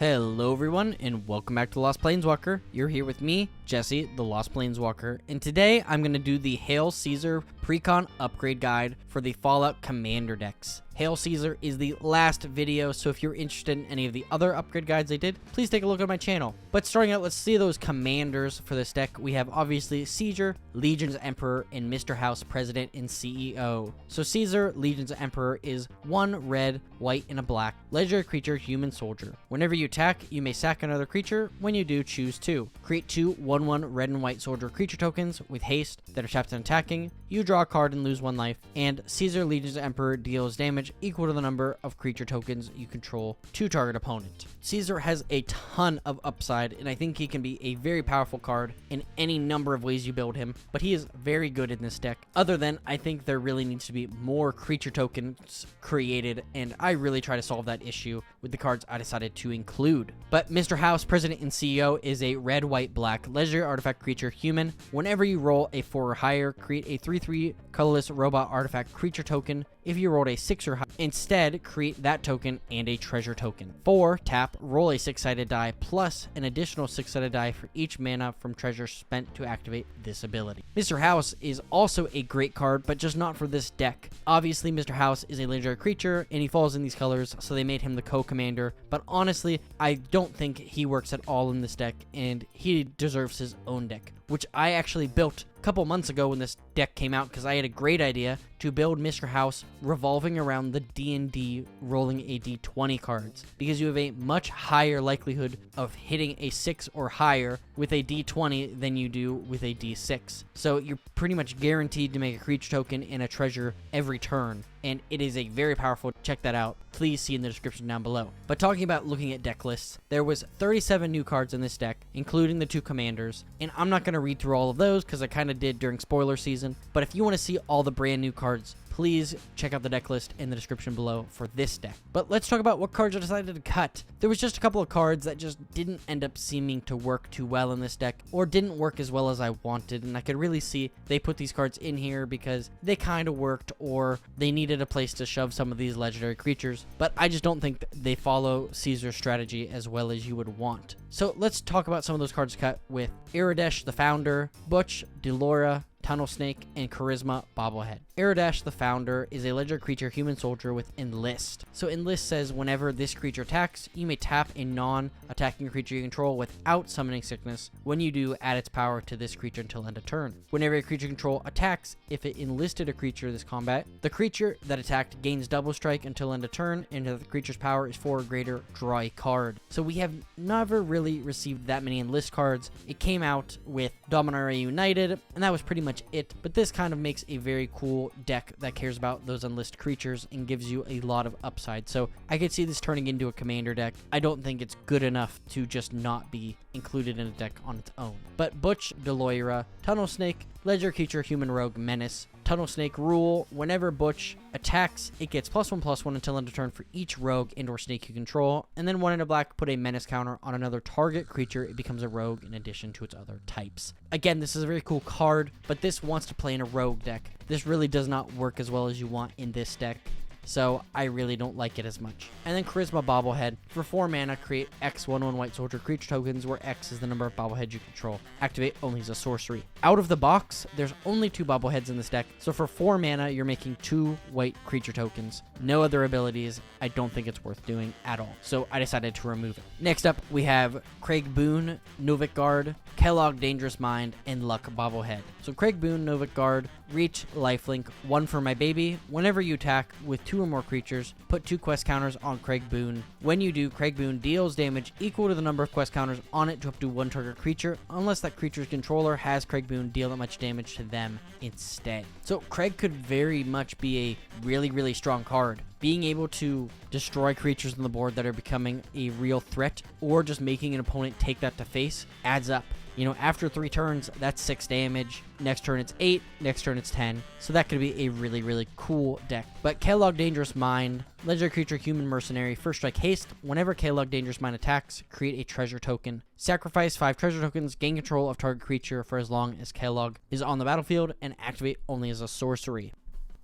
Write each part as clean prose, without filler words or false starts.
Hello everyone, and welcome back to The Lost Planeswalker. You're here with me, Jesse, the Lost Planeswalker, and today I'm going to do the Hail Caesar Precon upgrade guide for the Fallout Commander decks. Hail Caesar is the last video, so if you're interested in any of the other upgrade guides I did, please take a look at my channel. But starting out, let's see those commanders for this deck. We have obviously Caesar, Legion's Emperor, and Mr. House President and CEO. So Caesar, Legion's Emperor, is 1 red, white, and a black, legendary creature, human soldier. Whenever you attack, you may sack another creature. When you do, choose 2. Create 2 1/1 red and white soldier creature tokens with haste that are tapped and attacking. You draw a card and lose 1 life. And Caesar, Legion's Emperor, deals damage equal to the number of creature tokens you control to target opponent. Caesar has a ton of upside, and I think he can be a very powerful card in any number of ways you build him, but he is very good in this deck. Other than, I think there really needs to be more creature tokens created, and I really try to solve that issue with the cards I decided to include. But Mr. House, President and CEO, is a red, white, black, legendary artifact creature human. Whenever you roll a 4 or higher, create a 3/3 colorless robot artifact creature token. If you rolled a 6 or higher, instead create that token and a treasure token. 4, tap, roll a 6-sided die plus an additional 6-sided die for each mana from treasure spent to activate this ability. Mr. House is also a great card, but just not for this deck. Obviously, Mr. House is a legendary creature, and he falls in these colors, so they made him the co-commander, but honestly, I don't think he works at all in this deck, and he deserves his own deck, which I actually built a couple months ago when this deck came out because I had a great idea to build Mr. House revolving around the D&D rolling a D20 cards, because you have a much higher likelihood of hitting a 6 or higher with a D20 than you do with a D6. So you're pretty much guaranteed to make a creature token and a treasure every turn, and it is a very powerful. Check that out. Please see in the description down below. But talking about looking at deck lists, there was 37 new cards in this deck, including the 2 commanders, and I'm not going to read through all of those because I kind of did during spoiler season, but if you want to see all the brand new cards, please check out the deck list in the description below for this deck. But let's talk about what cards I decided to cut. There was just a couple of cards that just didn't end up seeming to work too well in this deck, or didn't work as well as I wanted, and I could really see they put these cards in here because they kind of worked, or they needed a place to shove some of these legendary creatures, but I just don't think they follow Caesar's strategy as well as you would want. So let's talk about some of those cards cut with Iridash the Founder, Butch, Delora, Tunnel Snake, and Charisma Bobblehead. Iridash the Founder is a legendary creature human soldier with Enlist. So Enlist says whenever this creature attacks, you may tap a non-attacking creature you control without summoning sickness. When you do, add its power to this creature until end of turn. Whenever a creature you control attacks, if it enlisted a creature this combat, the creature that attacked gains double strike until end of turn, and if the creature's power is 4 or greater, draw a card. So we have never really received that many Enlist cards. It came out with Dominaria United, and that was pretty much it, but this kind of makes a very cool deck that cares about those unlisted creatures and gives you a lot of upside. So I could see this turning into a commander deck. I don't think it's good enough to just not be included in a deck on its own. But Butch, Deloira, Tunnel Snake, legendary creature human rogue menace. Tunnel Snake rule: whenever Butch attacks, it gets +1/+1 until end of turn for each rogue and or snake you control, and then 1 in a black, put a menace counter on another target creature. It becomes a rogue in addition to its other types. Again, this is a very cool card, but this wants to play in a rogue deck. This really does not work as well as you want in this deck, so I really don't like it as much. And then Charisma Bobblehead. For 4 mana, create X 1/1 white soldier creature tokens, where X is the number of bobbleheads you control. Activate only as a sorcery. Out of the box, there's only 2 bobbleheads in this deck, so for 4 mana, you're making 2 white creature tokens. No other abilities. I don't think it's worth doing at all, so I decided to remove it. Next up, we have Craig Boone, Novik Guard, Kellogg Dangerous Mind, and Luck Bobblehead. So Craig Boone, Novik Guard, reach, lifelink, 1 for my baby. Whenever you attack with 2 or more creatures, put 2 quest counters on Craig Boone. When you do, Craig Boone deals damage equal to the number of quest counters on it to up to 1 target creature, unless that creature's controller has Craig Boone deal that much damage to them instead. So Craig could very much be a really, really strong card. Being able to destroy creatures on the board that are becoming a real threat, or just making an opponent take that to face, adds up. You know, after 3 turns, that's 6 damage. Next turn, it's 8. Next turn, it's 10. So that could be a really, really cool deck. But Kellogg Dangerous Mind, legendary creature, human mercenary, first strike haste. Whenever Kellogg Dangerous Mind attacks, create a treasure token. Sacrifice 5 treasure tokens, gain control of target creature for as long as Kellogg is on the battlefield, and activate only as a sorcery.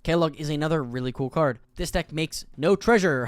Kellogg is another really cool card. This deck makes no treasure.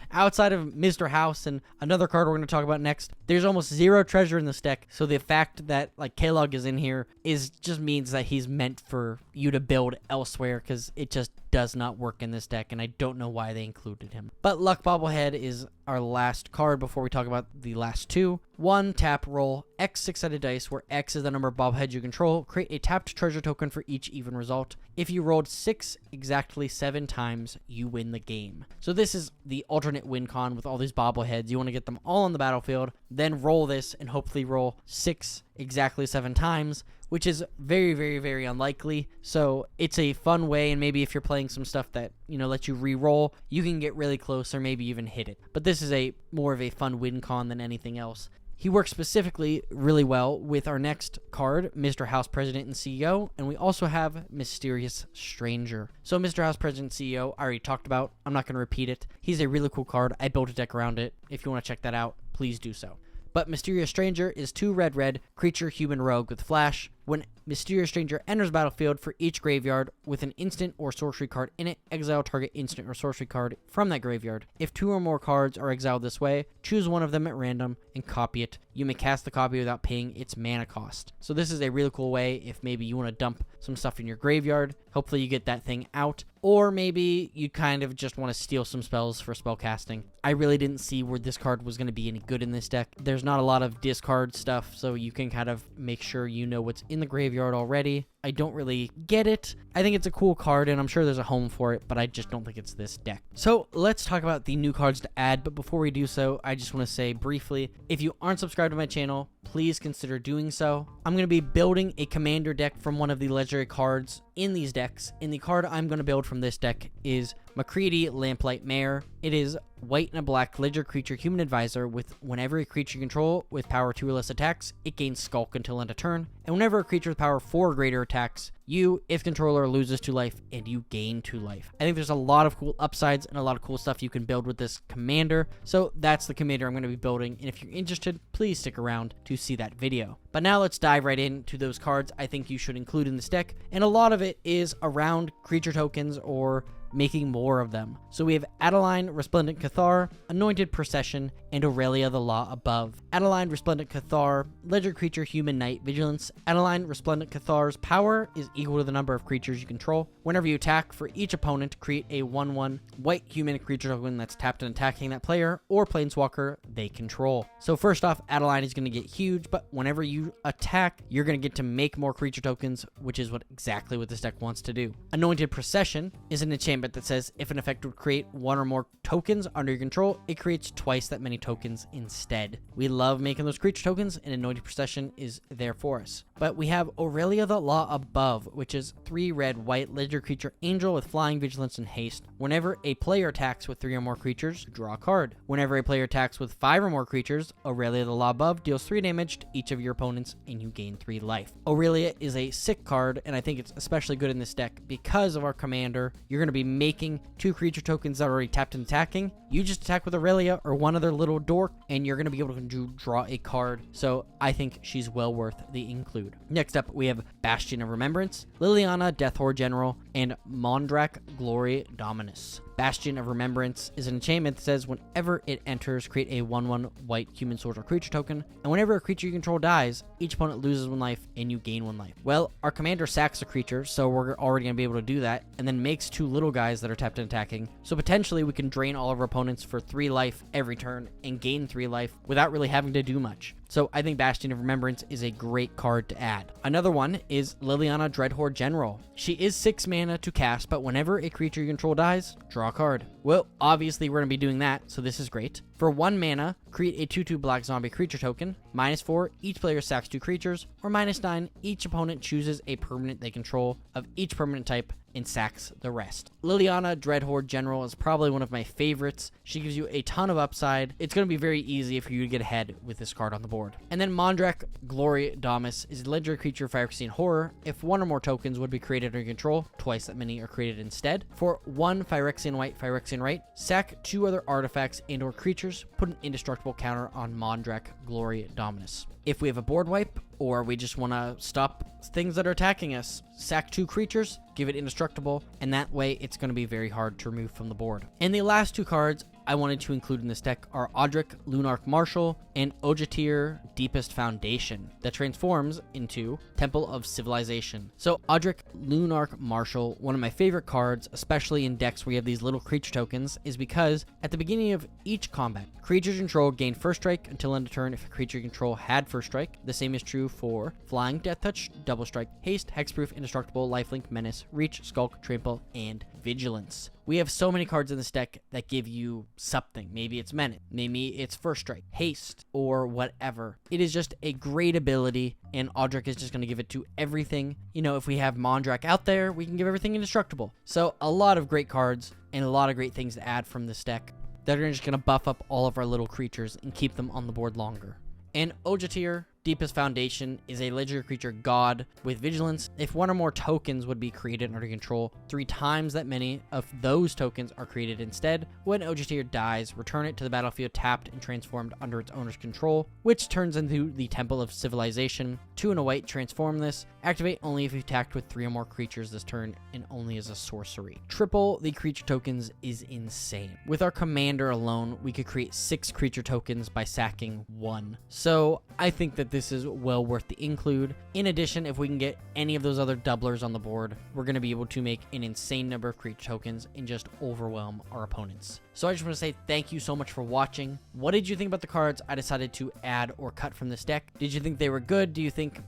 Outside of Mr. House and another card we're going to talk about next, there's almost zero treasure in this deck. So the fact that like Kellogg is in here just means that he's meant for you to build elsewhere, because it just does not work in this deck, and I don't know why they included him. But Luck Bobblehead is our last card before we talk about the last two. 1 tap, roll X 6-sided dice, where X is the number of bobbleheads you control. Create a tapped treasure token for each even result. If you rolled 6 exactly 7 times, you win the game. So this is the alternate win con with all these bobbleheads. You want to get them all on the battlefield, then roll this and hopefully roll 6 exactly 7 times, which is very, very, very unlikely. So it's a fun way, and maybe if you're playing some stuff that, lets you re-roll, you can get really close or maybe even hit it. But this is more of a fun win con than anything else. He works specifically really well with our next card, Mr. House President and CEO, and we also have Mysterious Stranger. So Mr. House President and CEO, I already talked about. I'm not going to repeat it. He's a really cool card. I built a deck around it. If you want to check that out, please do so. But Mysterious Stranger is 2 red creature human rogue with flash. When Mysterious Stranger enters battlefield, for each graveyard with an instant or sorcery card in it, exile target instant or sorcery card from that graveyard. If 2 or more cards are exiled this way, choose one of them at random and copy it. You may cast the copy without paying its mana cost. So this is a really cool way if maybe you want to dump some stuff in your graveyard. Hopefully you get that thing out. Or maybe you kind of just want to steal some spells for spell casting. I really didn't see where this card was going to be any good in this deck. There's not a lot of discard stuff, so you can kind of make sure you know what's in the graveyard already. I don't really get it. I think it's a cool card, and I'm sure there's a home for it, but I just don't think it's this deck. So let's talk about the new cards to add, but before we do so, I just want to say briefly, if you aren't subscribed to my channel, please consider doing so. I'm going to be building a commander deck from one of the legendary cards in these decks, and the card I'm going to build from this deck is McCready Lamplight Mare. It is white and a black legendary creature human advisor with whenever a creature you control with power 2 or less attacks, it gains Skulk until end of turn. And whenever a creature with power 4 or greater attacks, you, if controller, loses 2 life and you gain 2 life. I think there's a lot of cool upsides and a lot of cool stuff you can build with this commander. So that's the commander I'm going to be building. And if you're interested, please stick around to see that video. But now let's dive right into those cards I think you should include in this deck. And a lot of it is around creature tokens or making more of them. So we have Adeline, Resplendent Cathar, Anointed Procession, and Aurelia the Law Above. Adeline, Resplendent Cathar, legendary creature, human knight, vigilance. Adeline, Resplendent Cathar's power is equal to the number of creatures you control. Whenever you attack, for each opponent, create a 1/1 white human creature token that's tapped and attacking that player or planeswalker they control. So first off, Adeline is going to get huge, but whenever you attack, you're going to get to make more creature tokens, which is exactly what this deck wants to do. Anointed Procession is an enchantment that says if an effect would create 1 or more tokens under your control, it creates twice that many tokens instead. We love making those creature tokens, and Anointed Procession is there for us. But we have Aurelia the Law Above, which is 3 red white legendary creature angel with flying, vigilance, and haste. Whenever a player attacks with 3 or more creatures, draw a card. Whenever a player attacks with 5 or more creatures, Aurelia the Law Above deals 3 damage to each of your opponents and you gain 3 life. Aurelia is a sick card, and I think it's especially good in this deck because of our commander. You're going to be making 2 creature tokens that are already tapped and attacking. You just attack with Aurelia or one other little dork, and you're going to be able to draw a card. So I think she's well worth the include. Next up, we have Bastion of Remembrance, Liliana, Death Horde General, and Mondrak, Glory Dominus. Bastion of Remembrance is an enchantment that says whenever it enters, create a 1/1 white human soldier creature token, and whenever a creature you control dies, each opponent loses 1 life and you gain 1 life. Well, our commander sacks a creature, so we're already going to be able to do that, and then makes 2 little guys that are tapped and attacking. So potentially we can drain all of our opponents for 3 life every turn and gain 3 life without really having to do much. So I think Bastion of Remembrance is a great card to add. Another one is Liliana Dreadhorde General. She is 6 mana to cast, but whenever a creature you control dies, draw a card. Well, obviously we're going to be doing that, so this is great. For 1 mana, create a 2/2 black zombie creature token. -4, each player sacks 2 creatures, or -9, each opponent chooses a permanent they control of each permanent type and sacks the rest. Liliana Dreadhorde General is probably one of my favorites. She gives you a ton of upside. It's going to be very easy for you to get ahead with this card on the board. And then Mondrak, Glory Domus, is a legendary creature, Phyrexian Horror. If 1 or more tokens would be created under your control, twice that many are created instead. For 1 Phyrexian White, Phyrexian Right, sack 2 other artifacts and or creatures creatures, put an indestructible counter on Mondrak Glory Dominus. If we have a board wipe, or we just want to stop things that are attacking us, sack 2 creatures, give it indestructible, and that way it's going to be very hard to remove from the board. And the last 2 cards I wanted to include in this deck are Odric Lunarch Marshal and Ojatir Deepest Foundation that transforms into Temple of Civilization. So Odric Lunarch Marshal, one of my favorite cards, especially in decks where you have these little creature tokens, is because at the beginning of each combat, creature control gain first strike until end of turn if a creature control had first strike. The same is true for Flying, Death Touch, Double Strike, Haste, Hexproof, Indestructible, Lifelink, Menace, Reach, Skulk, Trample, and Vigilance. We have so many cards in this deck that give you something. Maybe it's Menace, maybe it's First Strike, Haste, or whatever. It is just a great ability, and Odric is just going to give it to everything. You know, if we have Mondrak out there, we can give everything indestructible. So a lot of great cards and a lot of great things to add from this deck that are just going to buff up all of our little creatures and keep them on the board longer. And Ojatir Deepest Foundation is a legendary creature god with vigilance. If one or more tokens would be created under control, 3 times that many of those tokens are created instead. When Ojatir dies, return it to the battlefield tapped and transformed under its owner's control, which turns into the Temple of Civilization. 2 and a white, transform this. Activate only if you attacked with 3 or more creatures this turn and only as a sorcery. Triple the creature tokens is insane. With our commander alone, we could create 6 creature tokens by sacking 1. So I think that this is well worth the include. In addition, if we can get any of those other doublers on the board, we're going to be able to make an insane number of creature tokens and just overwhelm our opponents. So I just want to say thank you so much for watching. What did you think about the cards I decided to add or cut from this deck? Did you think they were good? Do you think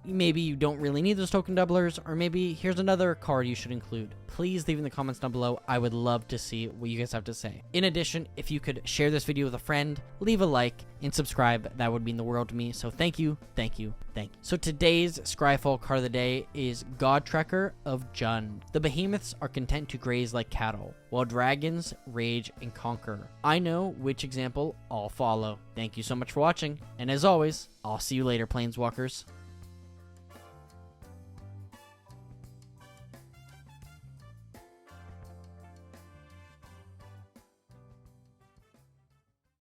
maybe you don't really need those token doublers? Or maybe here's another card you should include? Please leave in the comments down below. I would love to see what you guys have to say. In addition, if you could share this video with a friend, leave a like, and subscribe, that would mean the world to me. So thank you, thank you, thank you. So today's Scryfall card of the day is God Tracker of Jund. The behemoths are content to graze like cattle, while dragons rage and conquer. I know which example I'll follow. Thank you so much for watching, and as always, I'll see you later, Planeswalkers.